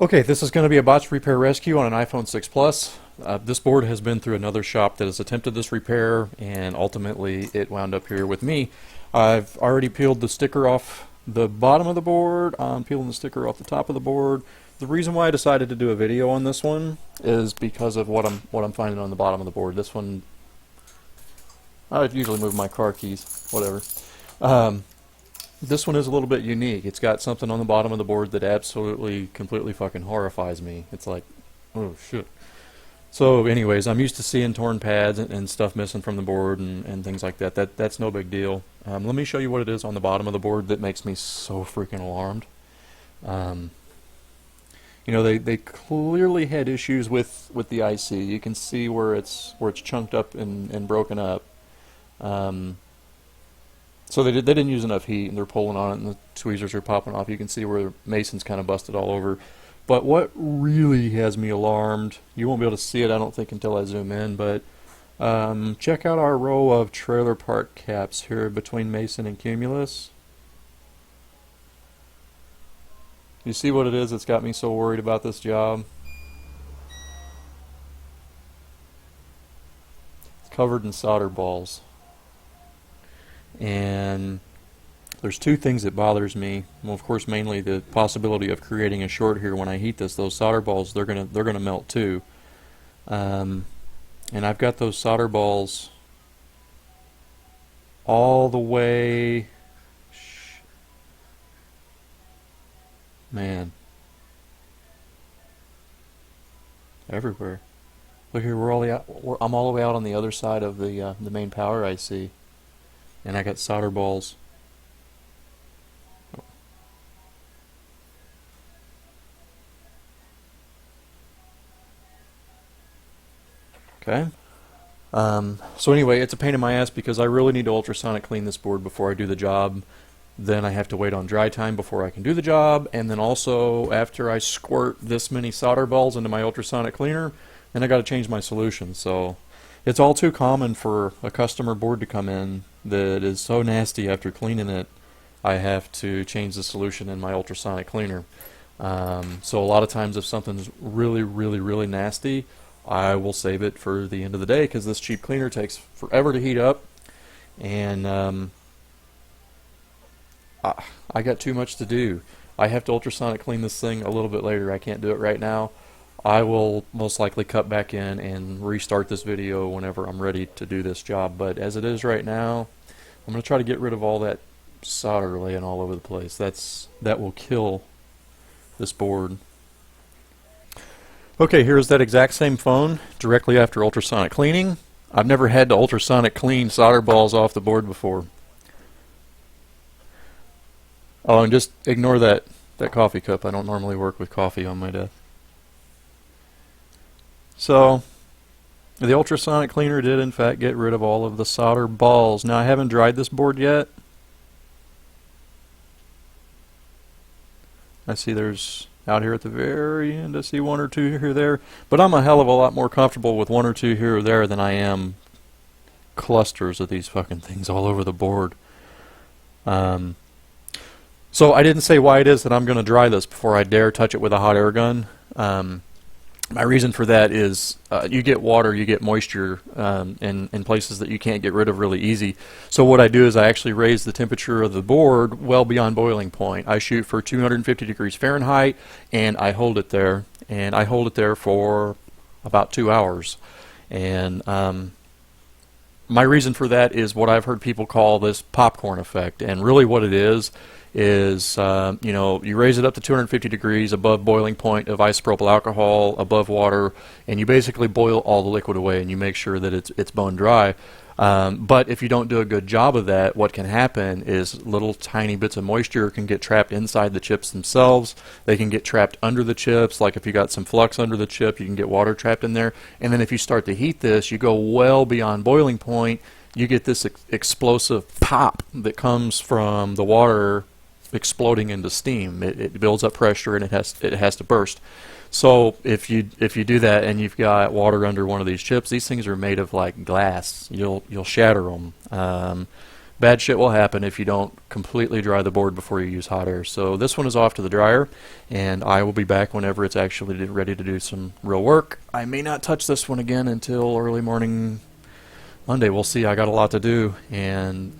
Okay, this is going to be a botched repair rescue on an iPhone 6 Plus. This board has been through another shop that has attempted this repair, and ultimately it wound up here with me. I've already peeled the sticker off the bottom of the board. I'm peeling the sticker off the top of the board. The reason why I decided to do a video on this one is because of what I'm finding on the bottom of the board. This one, I'd usually move my car keys, whatever. This one is a little bit unique. It's got something on the bottom of the board that absolutely, completely fucking horrifies me. It's like, oh shit. So anyways, I'm used to seeing torn pads and stuff missing from the board and things like that. That's no big deal. Let me show you what it is on the bottom of the board that makes me so freaking alarmed. You know, they clearly had issues with the IC. You can see where it's chunked up and broken up. So they didn't use enough heat, and they're pulling on it, and the tweezers are popping off. You can see where Mason's kind of busted all over. But what really has me alarmed, you won't be able to see it, I don't think, until I zoom in, but check out our row of trailer park caps here between Meson and Cumulus. You see what it is that's got me so worried about this job? It's covered in solder balls. And there's two things that bothers me. Well, of course, mainly the possibility of creating a short here when I heat this. Those solder balls, they're gonna melt too. And I've got those solder balls all the way. Man, everywhere. Look here, I'm all the way out on the other side of the main power IC. And I got solder balls. Okay. So anyway, it's a pain in my ass because I really need to ultrasonic clean this board before I do the job. Then I have to wait on dry time before I can do the job. And then also, after I squirt this many solder balls into my ultrasonic cleaner, then I got to change my solution. So it's all too common for a customer board to come in that is so nasty after cleaning it, I have to change the solution in my ultrasonic cleaner. So a lot of times if something's really, really, really nasty, I will save it for the end of the day because this cheap cleaner takes forever to heat up, and I got too much to do. I have to ultrasonic clean this thing a little bit later. I can't do it right now. I will most likely cut back in and restart this video whenever I'm ready to do this job. But as it is right now, I'm going to try to get rid of all that solder laying all over the place. That will kill this board. Okay, here's that exact same phone directly after ultrasonic cleaning. I've never had to ultrasonic clean solder balls off the board before. Oh, and just ignore that coffee cup. I don't normally work with coffee on my desk. So, the ultrasonic cleaner did in fact get rid of all of the solder balls. Now I haven't dried this board yet. I see there's, out here at the very end, I see one or two here or there. But I'm a hell of a lot more comfortable with one or two here or there than I am clusters of these fucking things all over the board. So I didn't say why it is that I'm going to dry this before I dare touch it with a hot air gun. My reason for that is you get water, you get moisture in places that you can't get rid of really easy. So what I do is I actually raise the temperature of the board well beyond boiling point. I shoot for 250 degrees Fahrenheit, and I hold it there. And I hold it there for about 2 hours. And my reason for that is what I've heard people call this popcorn effect. And really what it is you know, you raise it up to 250 degrees above boiling point of isopropyl alcohol above water, and you basically boil all the liquid away, and you make sure that it's bone dry. But if you don't do a good job of that, what can happen is little tiny bits of moisture can get trapped inside the chips themselves. They can get trapped under the chips, like if you got some flux under the chip, you can get water trapped in there. And then if you start to heat this, you go well beyond boiling point, you get this explosive pop that comes from the water exploding into steam. It builds up pressure and it has to burst. So if you do that and you've got water under one of these chips, these things are made of like glass. You'll shatter them. bad shit will happen if you don't completely dry the board before you use hot air. So this one is off to the dryer, and I will be back whenever it's actually ready to do some real work. I may not touch this one again until early morning Monday. We'll see. I got a lot to do, and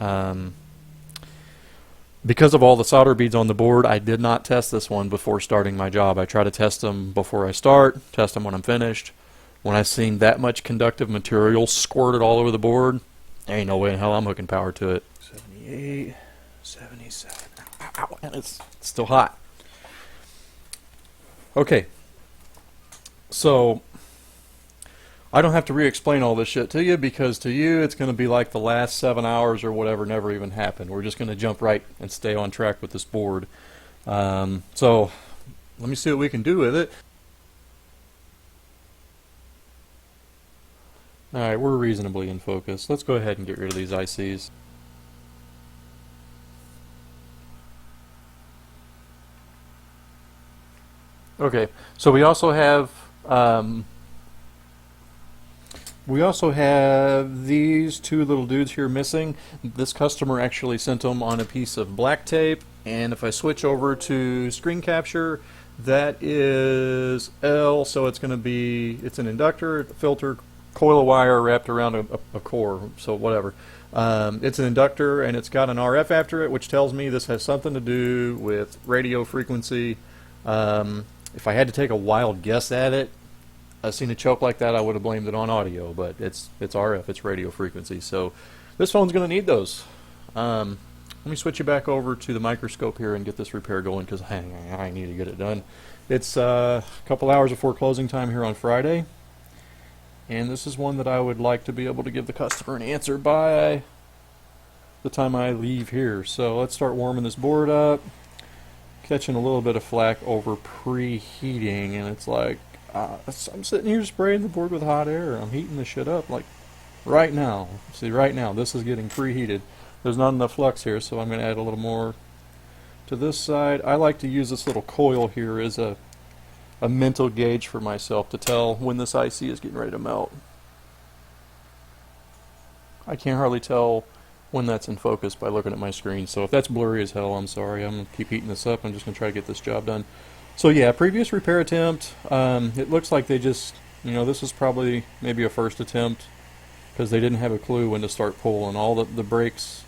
because of all the solder beads on the board, I did not test this one before starting my job. I try to test them before I start, test them when I'm finished. When I've seen that much conductive material squirted all over the board, there ain't no way in hell I'm hooking power to it. 78, 77, ow, ow, and it's still hot. Okay, so I don't have to re-explain all this shit to you, because to you it's going to be like the last 7 hours or whatever never even happened. We're just going to jump right and stay on track with this board. So let me see what we can do with it. Alright, we're reasonably in focus. Let's go ahead and get rid of these ICs. Okay, so we also have these two little dudes here missing. This customer actually sent them on a piece of black tape, and if I switch over to screen capture, that is L, so it's going to be, it's an inductor, filter, coil of wire wrapped around a core, so whatever. It's an inductor, and it's got an RF after it, which tells me this has something to do with radio frequency. If I had to take a wild guess at it, I've seen a choke like that, I would have blamed it on audio, but it's RF, it's radio frequency. So this phone's going to need those. Let me switch you back over to the microscope here and get this repair going, because I need to get it done. It's a couple hours before closing time here on Friday. And this is one that I would like to be able to give the customer an answer by the time I leave here. So let's start warming this board up. Catching a little bit of flack over preheating, and it's like, I'm sitting here spraying the board with hot air. I'm heating this shit up like right now. See, right now this is getting preheated. There's not enough flux here, so I'm going to add a little more to this side. I like to use this little coil here as a mental gauge for myself to tell when this IC is getting ready to melt. I can't hardly tell when that's in focus by looking at my screen, so if that's blurry as hell, I'm sorry. I'm going to keep heating this up. I'm just going to try to get this job done. So yeah, previous repair attempt, it looks like they just, this is probably maybe a first attempt, because they didn't have a clue when to start pulling. All the brakes,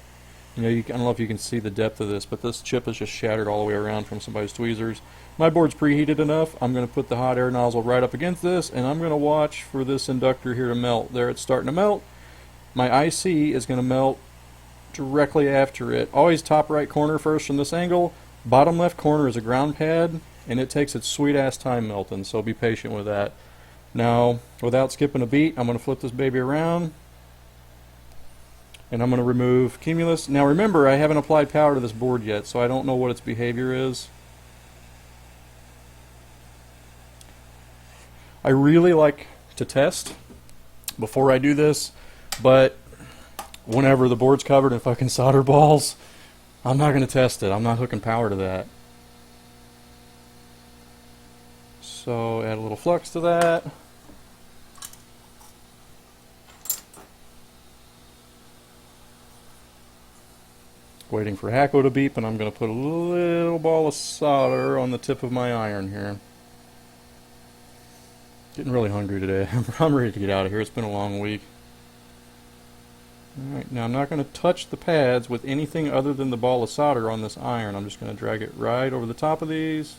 I don't know if you can see the depth of this, but this chip is just shattered all the way around from somebody's tweezers. My board's preheated enough. I'm going to put the hot air nozzle right up against this, and I'm going to watch for this inductor here to melt. There, it's starting to melt. My IC is going to melt directly after it. Always top right corner first from this angle. Bottom left corner is a ground pad, and it takes its sweet ass time melting, so be patient with that. Now, without skipping a beat, I'm going to flip this baby around, and I'm going to remove Cumulus. Now remember, I haven't applied power to this board yet, so I don't know what its behavior is. I really like to test before I do this, but whenever the board's covered in fucking solder balls, I'm not going to test it. I'm not hooking power to that. So add a little flux to that. Waiting for Hacko to beep, and I'm going to put a little ball of solder on the tip of my iron here. Getting really hungry today. I'm ready to get out of here. It's been a long week. Alright, now I'm not going to touch the pads with anything other than the ball of solder on this iron. I'm just going to drag it right over the top of these.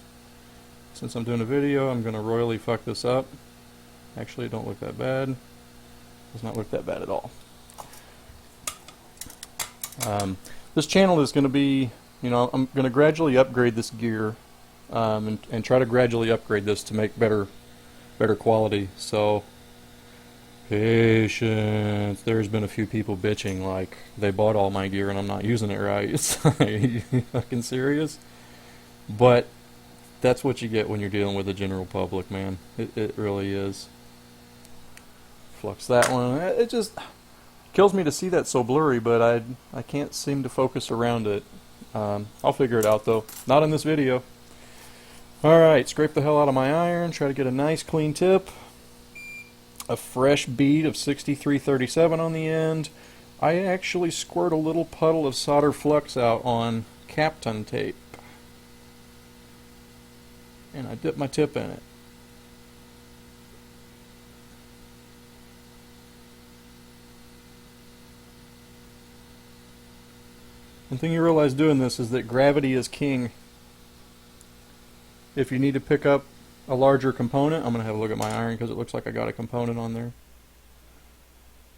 Since I'm doing a video, I'm going to royally fuck this up. Actually, it don't look that bad. Does not look that bad at all. This channel is going to be, I'm going to gradually upgrade this gear and try to gradually upgrade this to make better quality. So patience. There's been a few people bitching like they bought all my gear and I'm not using it right. It's like, are you fucking serious? But that's what you get when you're dealing with the general public, man. It really is. Flux that one. It just kills me to see that so blurry, but I can't seem to focus around it. I'll figure it out though. Not in this video. Alright, scrape the hell out of my iron. Try to get a nice clean tip. A fresh bead of 6337 on the end. I actually squirt a little puddle of solder flux out on Kapton tape, and I dip my tip in it. One thing you realize doing this is that gravity is king. If you need to pick up a larger component, I'm going to have a look at my iron because it looks like I got a component on there.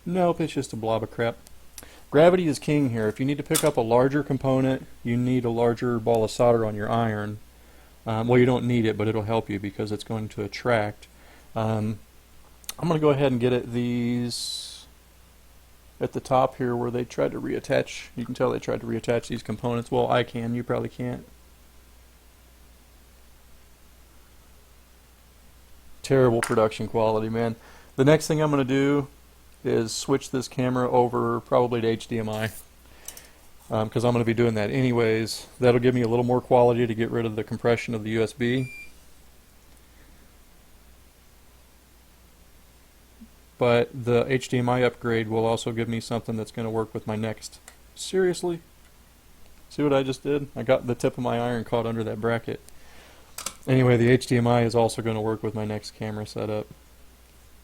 Nope, it's just a blob of crap. Gravity is king here. If you need to pick up a larger component, you need a larger ball of solder on your iron. Well, you don't need it, but it'll help you because it's going to attract. I'm going to go ahead and get at these at the top here where they tried to reattach. You can tell they tried to reattach these components. Well, I can. You probably can't. Terrible production quality, man. The next thing I'm going to do is switch this camera over probably to HDMI because I'm going to be doing that anyways. That'll give me a little more quality to get rid of the compression of the USB. But the HDMI upgrade will also give me something that's going to work with my next. Seriously? See what I just did? I got the tip of my iron caught under that bracket. Anyway, the HDMI is also going to work with my next camera setup.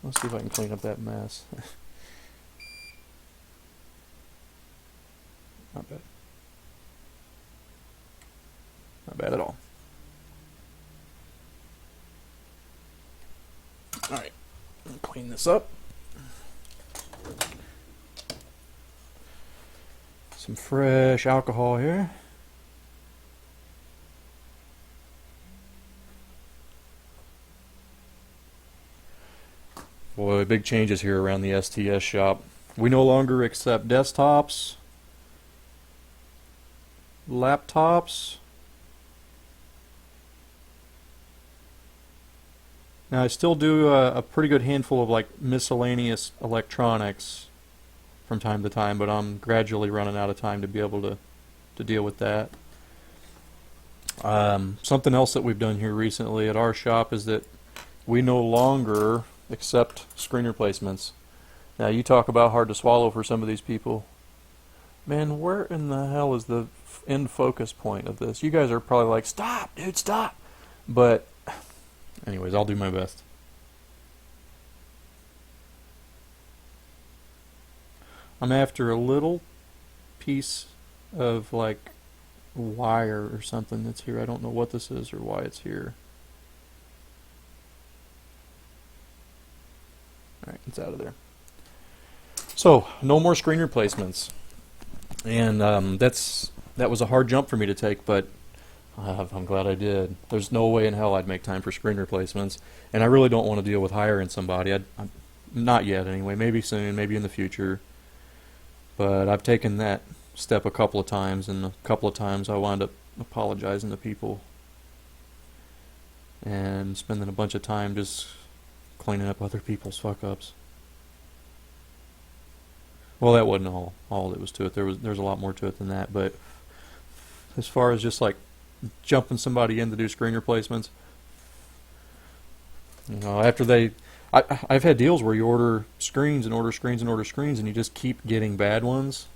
Let's see if I can clean up that mess. Not bad. Not bad at all. Alright, clean this up. Some fresh alcohol here. Boy, big changes here around the STS shop. We no longer accept desktops, laptops. Now I still do a pretty good handful of like miscellaneous electronics from time to time, but I'm gradually running out of time to be able to deal with that. Something else that we've done here recently at our shop is that we no longer accept screen replacements. Now you talk about hard to swallow for some of these people. Man, where in the hell is the end focus point of this? You guys are probably like, stop, dude, stop. But anyways, I'll do my best. I'm after a little piece of like wire or something that's here. I don't know what this is or why it's here. Alright, it's out of there. So, no more screen replacements. And that was a hard jump for me to take, but I'm glad I did. There's no way in hell I'd make time for screen replacements. And I really don't want to deal with hiring somebody. I'm not yet anyway. Maybe soon, maybe in the future. But I've taken that step a couple of times, and a couple of times I wound up apologizing to people and spending a bunch of time just cleaning up other people's fuck-ups. Well, that wasn't all that was to it. There's a lot more to it than that. But as far as just like jumping somebody in to do screen replacements, you know, after I've had deals where you order screens and order screens and order screens, and you just keep getting bad ones.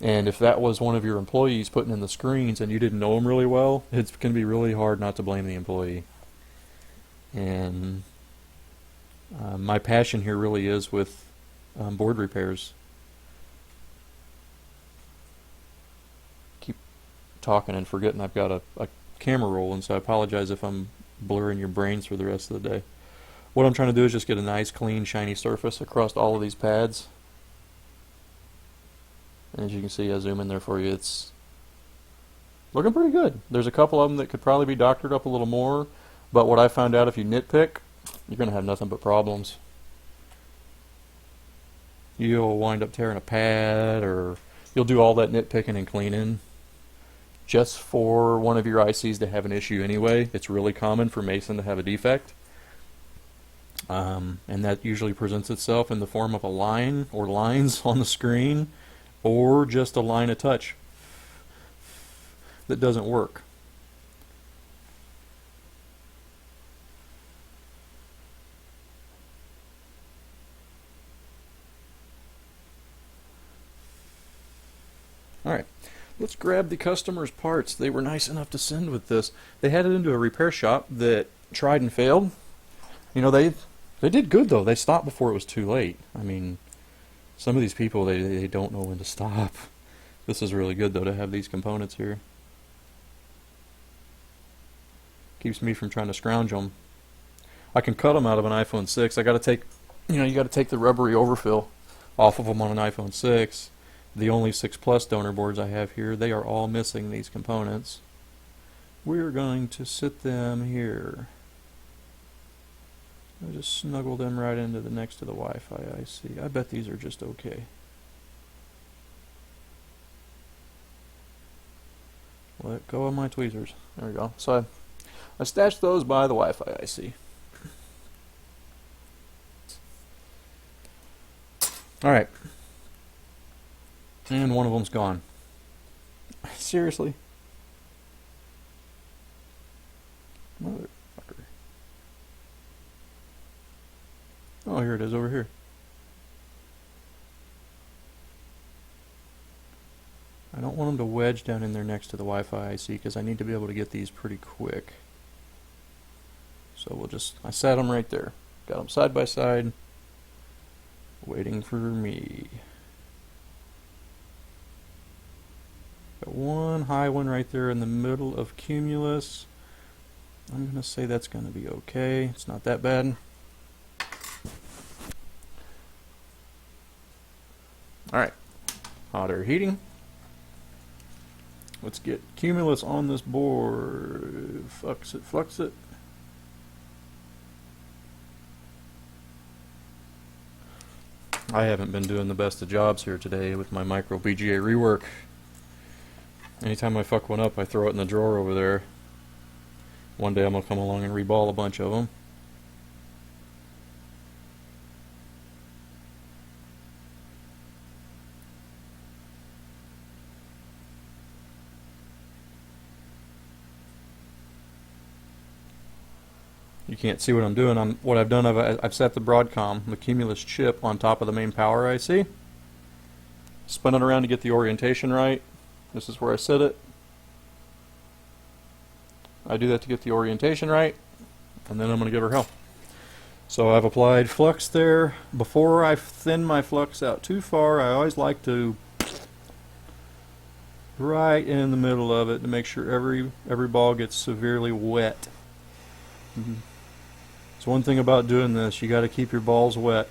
And if that was one of your employees putting in the screens and you didn't know them really well, it's going to be really hard not to blame the employee. And my passion here really is with board repairs. Keep talking and forgetting I've got a camera rolling, so I apologize if I'm blurring your brains for the rest of the day. What I'm trying to do is just get a nice, clean, shiny surface across all of these pads. And as you can see, I zoom in there for you, it's looking pretty good. There's a couple of them that could probably be doctored up a little more, but what I found out, if you nitpick, you're going to have nothing but problems. You'll wind up tearing a pad, or you'll do all that nitpicking and cleaning just for one of your ICs to have an issue anyway. It's really common for Meson to have a defect. And that usually presents itself in the form of a line or lines on the screen, or just a line of touch that doesn't work. Alright, let's grab the customer's parts. They were nice enough to send with this. They had it into a repair shop that tried and failed. You know, they did good though. They stopped before it was too late. I mean, some of these people, they don't know when to stop. This is really good though to have these components here. Keeps me from trying to scrounge them. I can cut them out of an iPhone 6. I got to take, you got to take the rubbery overfill off of them on an iPhone 6. The only 6 Plus donor boards I have here, they are all missing these components. We're going to sit them here. I'll just snuggle them right into the next to the Wi-Fi IC. I bet these are just okay. Let go of my tweezers. There we go. So I stashed those by the Wi-Fi IC. Alright. And one of them's gone. Seriously? Motherfucker. Oh, here it is over here. I don't want them to wedge down in there next to the Wi-Fi IC because I need to be able to get these pretty quick. So I sat them right there. Got them side by side, waiting for me. Got one high one right there in the middle of Cumulus. I'm going to say that's going to be okay. It's not that bad. Alright, hot air heating. Let's get Cumulus on this board. Flux it. I haven't been doing the best of jobs here today with my micro BGA rework. Anytime I fuck one up, I throw it in the drawer over there. One day I'm going to come along and reball a bunch of them. You can't see what I'm doing. What I've done, I've set the Broadcom, the Cumulus chip, on top of the main power IC. Spin it around to get the orientation right. This is where I set it. I do that to get the orientation right, and then I'm going to give her hell. So I've applied flux there. Before I thin my flux out too far, I always like to right in the middle of it to make sure every ball gets severely wet. So one thing about doing this, you got to keep your balls wet.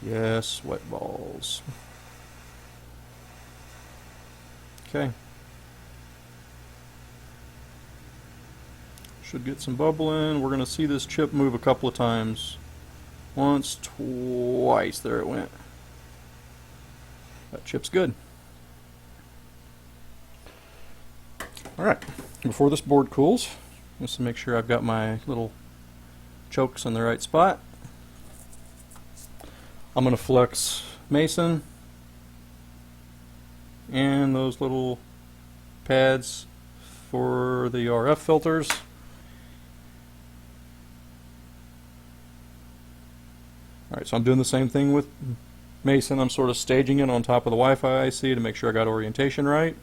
Yes, wet balls. Okay. Should get some bubbling. We're going to see this chip move a couple of times. Once, twice. There it went. That chip's good. Alright, before this board cools, just to make sure I've got my little chokes in the right spot, I'm going to flex Meson and those little pads for the RF filters. Alright, so I'm doing the same thing with Meson. I'm sort of staging it on top of the Wi-Fi IC to make sure I got orientation right.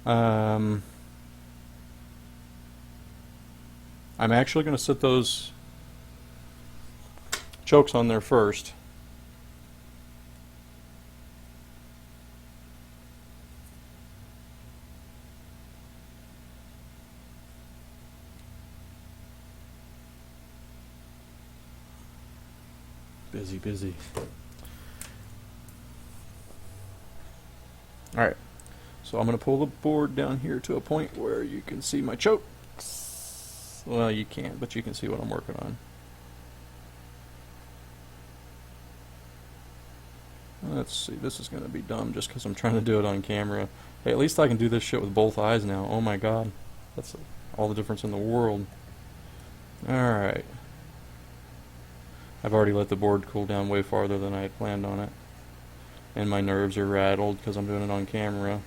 I'm actually going to set those chokes on there first. Busy. Alright, so I'm going to pull the board down here to a point where you can see my chokes. Well, you can't, but you can see what I'm working on. Let's see, this is going to be dumb just because I'm trying to do it on camera. Hey, at least I can do this shit with both eyes now. Oh my god. That's all the difference in the world. Alright. I've already let the board cool down way farther than I had planned on it. And my nerves are rattled because I'm doing it on camera.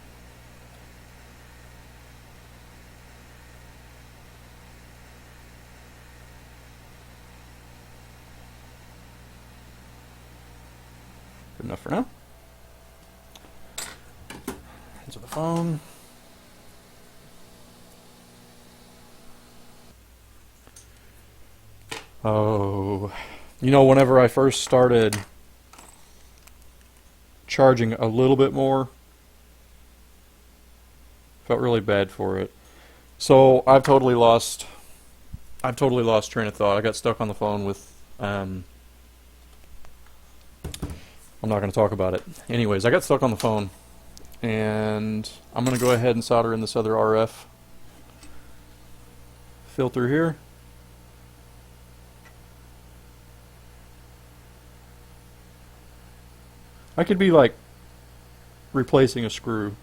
Good enough for now. Into the phone. Oh, you know, whenever I first started charging a little bit more, felt really bad for it. So I've totally lost train of thought. I got stuck on the phone with I'm not going to talk about it. Anyways, I got stuck on the phone, and I'm going to go ahead and solder in this other RF filter here. I could be like replacing a screw,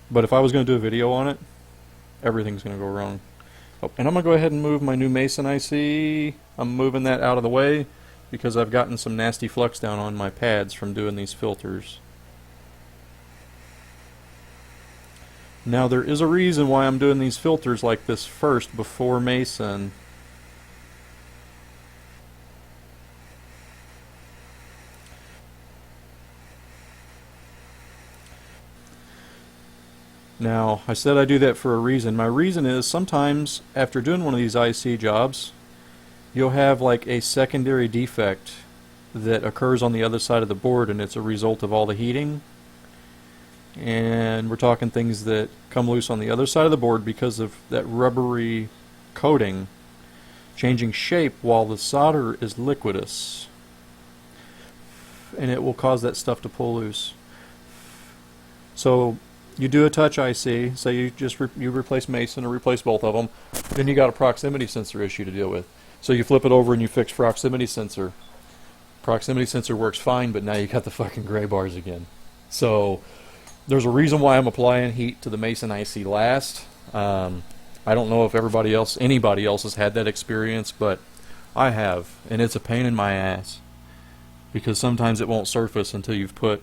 but if I was going to do a video on it, everything's going to go wrong. Oh, and I'm going to go ahead and move my new Meson IC. I'm moving that out of the way because I've gotten some nasty flux down on my pads from doing these filters. Now there is a reason why I'm doing these filters like this first before Meson. Now, I said I do that for a reason. My reason is sometimes after doing one of these IC jobs, you'll have like a secondary defect that occurs on the other side of the board, and it's a result of all the heating. And we're talking things that come loose on the other side of the board because of that rubbery coating changing shape while the solder is liquidous. And it will cause that stuff to pull loose. So you do a touch IC, say you just you replace Meson or replace both of them, then you got a proximity sensor issue to deal with. So you flip it over and you fix proximity sensor. Proximity sensor works fine, but now you got the fucking gray bars again. So there's a reason why I'm applying heat to the Meson IC last. I don't know if anybody else has had that experience, but I have, and it's a pain in my ass because sometimes it won't surface until you've put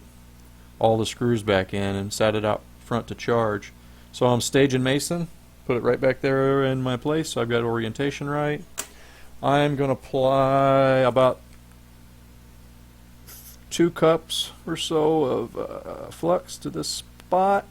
all the screws back in and sat it out front to charge. So I'm staging Meson, put it right back there in my place so I've got orientation right. I'm going to apply about 2 cups or so of flux to this spot.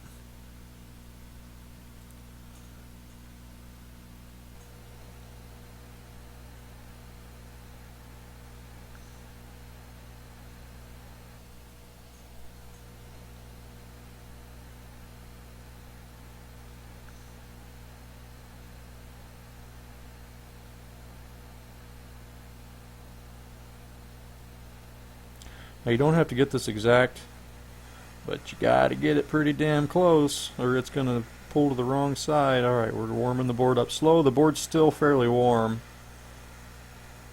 Now you don't have to get this exact, but you got to get it pretty damn close or it's going to pull to the wrong side. Alright, we're warming the board up slow. The board's still fairly warm.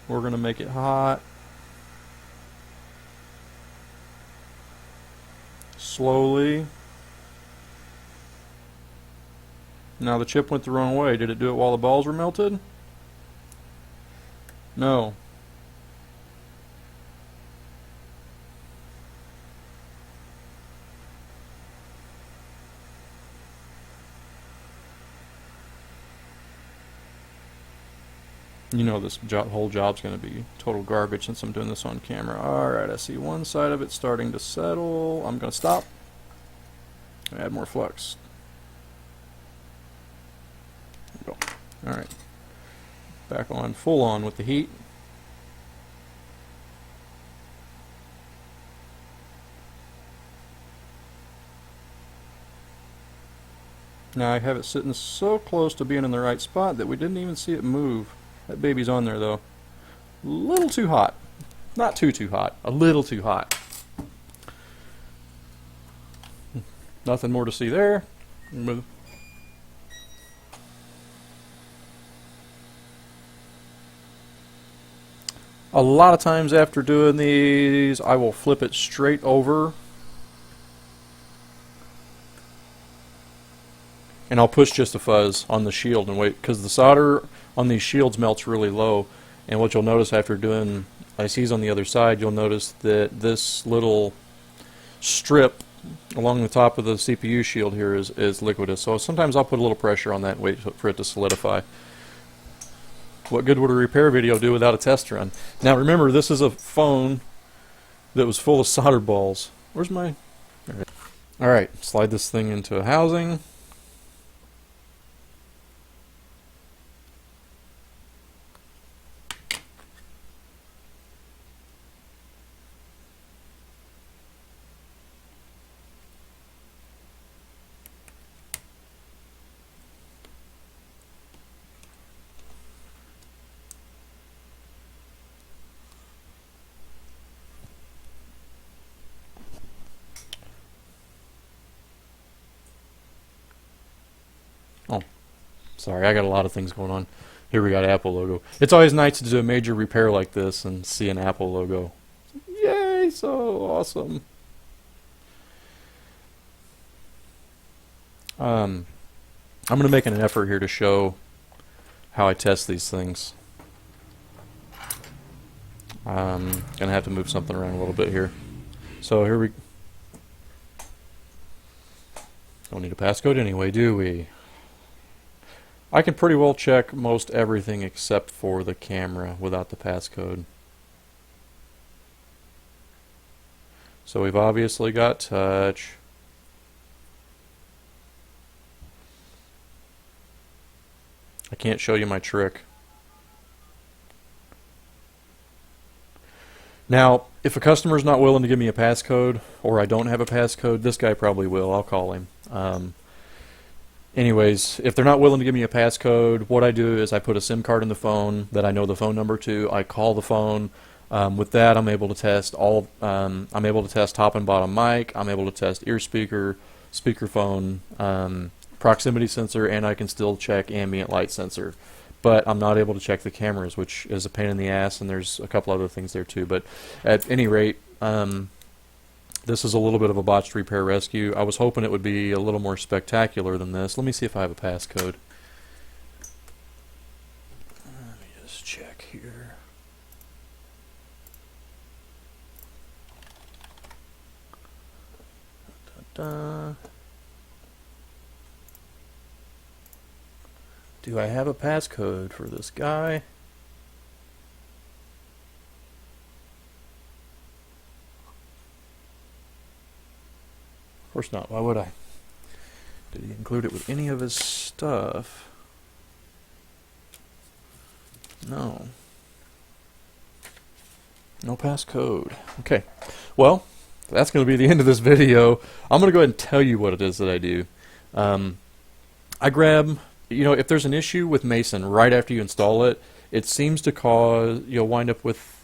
We're going to make it hot. Slowly. Now the chip went the wrong way. Did it do it while the balls were melted? No. You know this whole job's going to be total garbage since I'm doing this on camera. Alright, I see one side of it starting to settle. I'm going to stop. Add more flux. There we go. Alright. Back on, full on with the heat. Now I have it sitting so close to being in the right spot that we didn't even see it move. That baby's on there though. A little too hot. Not too hot. A little too hot. Nothing more to see there. Move. A lot of times after doing these, I will flip it straight over. And I'll push just a fuzz on the shield and wait, because the solder on these shields melts really low. And what you'll notice after doing ICs on the other side, you'll notice that this little strip along the top of the CPU shield here is liquidous. So sometimes I'll put a little pressure on that and wait for it to solidify. What good would a repair video do without a test run? Now remember, this is a phone that was full of solder balls. Where's my... Alright, slide this thing into a housing. Oh, sorry, I got a lot of things going on. Here we got Apple logo. It's always nice to do a major repair like this and see an Apple logo. Yay, so awesome. I'm going to make an effort here to show how I test these things. I'm going to have to move something around a little bit here. So here we... Don't need a passcode anyway, do we? I can pretty well check most everything except for the camera without the passcode. So we've obviously got touch. I can't show you my trick. Now, if a customer's not willing to give me a passcode, or I don't have a passcode, this guy probably will. I'll call him. Anyways, if they're not willing to give me a passcode, what I do is I put a SIM card in the phone that I know the phone number to. I call the phone. With that, I'm able to test all. I'm able to test top and bottom mic. I'm able to test ear speaker, speakerphone, proximity sensor, and I can still check ambient light sensor. But I'm not able to check the cameras, which is a pain in the ass, and there's a couple other things there too. But at any rate, this is a little bit of a botched repair rescue. I was hoping it would be a little more spectacular than this. Let me see if I have a passcode. Let me just check here. Da-da. Do I have a passcode for this guy? Of course not. Why would I? Did he include it with any of his stuff? No. No passcode. Okay. Well, that's going to be the end of this video. I'm going to go ahead and tell you what it is that I do. I grab, if there's an issue with Meson right after you install it, it seems to cause, you'll wind up with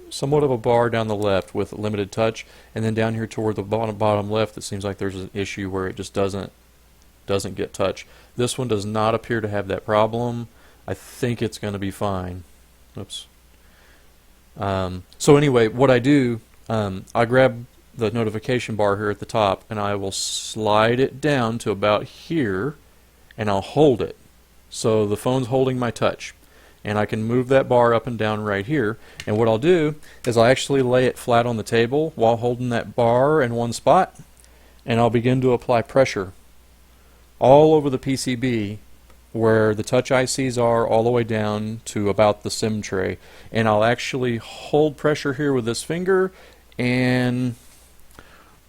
somewhat of a bar down the left with limited touch, and then down here toward the bottom left it seems like there's an issue where it just doesn't get touch. This one does not appear to have that problem. I think it's going to be fine. Oops. So anyway, what I do, I grab the notification bar here at the top and I will slide it down to about here and I'll hold it. So the phone's holding my touch. And I can move that bar up and down right here. And what I'll do is I'll actually lay it flat on the table while holding that bar in one spot, and I'll begin to apply pressure all over the PCB where the touch ICs are, all the way down to about the SIM tray. And I'll actually hold pressure here with this finger, and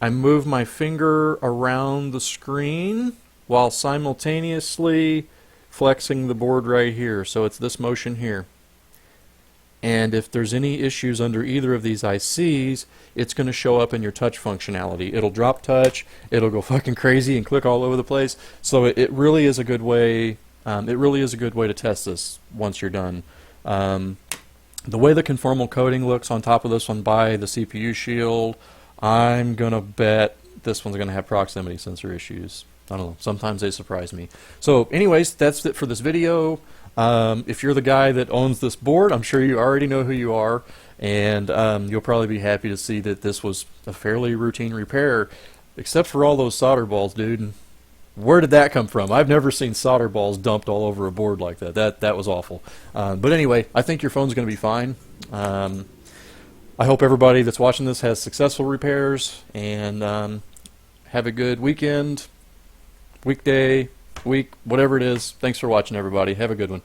I move my finger around the screen while simultaneously flexing the board right here. So it's this motion here. And if there's any issues under either of these ICs, it's going to show up in your touch functionality. It'll drop touch, it'll go fucking crazy and click all over the place. So it really is a good way. It really is a good way to test this once you're done. The way the conformal coating looks on top of this one by the CPU shield, I'm gonna bet this one's gonna have proximity sensor issues. I don't know, sometimes they surprise me. So anyways, that's it for this video. If you're the guy that owns this board, I'm sure you already know who you are, and you'll probably be happy to see that this was a fairly routine repair, except for all those solder balls, dude. Where did that come from? I've never seen solder balls dumped all over a board like that. That was awful. But anyway, I think your phone's going to be fine. I hope everybody that's watching this has successful repairs, and have a good weekend, weekday, week, whatever it is. Thanks for watching, everybody. Have a good one.